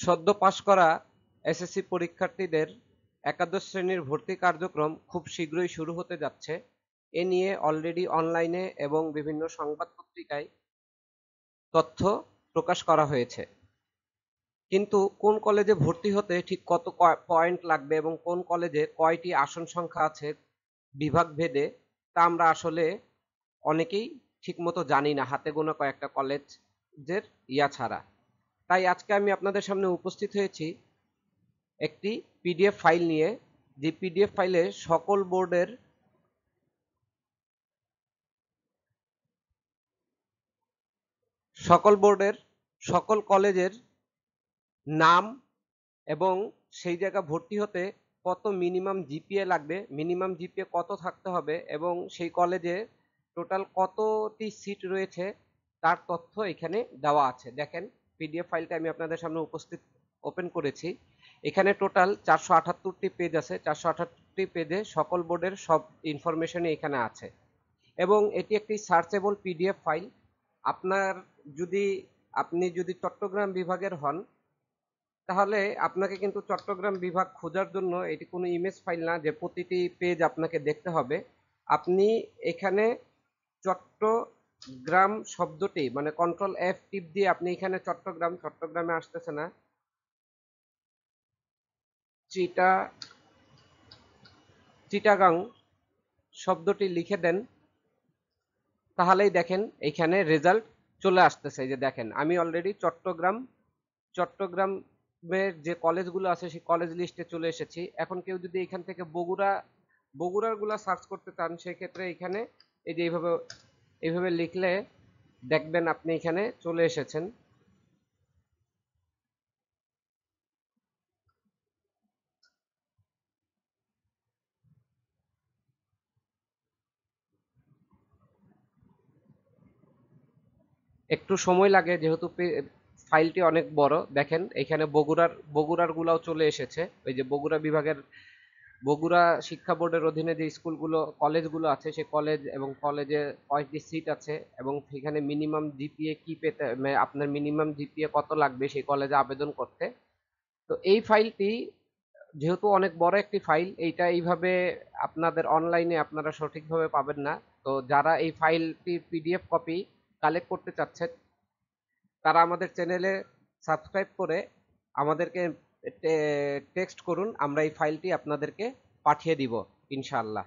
সদ্য পাশ করা এসএসসি পরীক্ষার্থীদের একাদশ শ্রেণীর ভর্তি কার্যক্রম খুব শীঘ্রই শুরু হতে যাচ্ছে। এ নিয়ে অলরেডি অনলাইনে এবং বিভিন্ন সংবাদ পত্রিকায় তথ্য প্রকাশ করা হয়েছে। কিন্তু কোন কলেজে ভর্তি হতে ঠিক কত পয়েন্ট লাগবে এবং কোন কলেজে কয়টি আসন সংখ্যা আছে বিভাগ ভেদে, তা আমরা আসলে অনেকেই ঠিকমতো জানি না, হাতে গোনা কয়েকটা কলেজের ছাড়া। তাই আজকে আমি আপনাদের সামনে উপস্থিত হয়েছি একটি পিডিএফ ফাইল নিয়ে, যে পিডিএফ ফাইলে সকল বোর্ডের সকল কলেজের নাম এবং সেই জায়গা ভর্তি হতে কত মিনিমাম জিপিএ লাগবে, মিনিমাম জিপিএ কত থাকতে হবে এবং সেই কলেজে টোটাল কতটি সিট রয়েছে তার তথ্য এখানে দেওয়া আছে। দেখেন, পিডিএফ ফাইলটা আমি আপনাদের সামনে ওপেন করেছি। এখানে টোটাল 478টি পেজ আছে। 478টি পেজে সকল বোর্ডের সব ইনফরমেশনই এখানে আছে এবং এটি একটি সার্চেবল পিডিএফ ফাইল। আপনার যদি আপনি যদি চট্টগ্রাম বিভাগের হন, তাহলে আপনাকে কিন্তু চট্টগ্রাম বিভাগ খোঁজার জন্য এটি কোনো ইমেজ ফাইল না যে প্রতিটি পেজ আপনাকে দেখতে হবে। আপনি এখানে চট্টগ্রাম শব্দটি মানে কন্ট্রোল এফ টিপ দিয়ে আপনি এখানে চট্টগ্রামে আসতেছে না, চিটাগাং শব্দটি লিখে দেন, তাহলেই দেখেন এইখানে রেজাল্ট চলে আসতেছে। এই যে দেখেন, আমি অলরেডি চট্টগ্রামের যে কলেজগুলো আছে সেই কলেজ লিস্টে চলে এসেছি। এখন কেউ যদি এখান থেকে বগুড়ার গুলা সার্চ করতে চান, সেক্ষেত্রে এখানে এই যে এইভাবে লিখলে দেখবেন আপনি এখানে চলে এসেছেন। একটু সময় লাগে যেহেতু ফাইলটি অনেক বড়। দেখেন এখানে বগুড়ার গুলাও চলে এসেছে। ওই যে বগুড়া শিক্ষা বোর্ডের অধীনে যে কলেজগুলো আছে সেই কলেজ এবং কলেজে কয়টি সিট আছে এবং সেখানে মিনিমাম জিপিএ কি পেতে, মানে আপনার মিনিমাম জিপিএ কত লাগবে সেই কলেজে আবেদন করতে। তো এই ফাইলটি যেহেতু অনেক বড় একটি ফাইল, এইটা এইভাবে আপনাদের অনলাইনে আপনারা সঠিকভাবে পাবেন না। তো যারা এই ফাইলটির পিডিএফ কপি কালেক্ট করতে চাচ্ছেন, তারা আমাদের চ্যানেলে সাবস্ক্রাইব করে আমাদেরকে টেক্সট করুন, আমরা এই ফাইলটি আপনাদেরকে পাঠিয়ে দিব ইনশাআল্লাহ।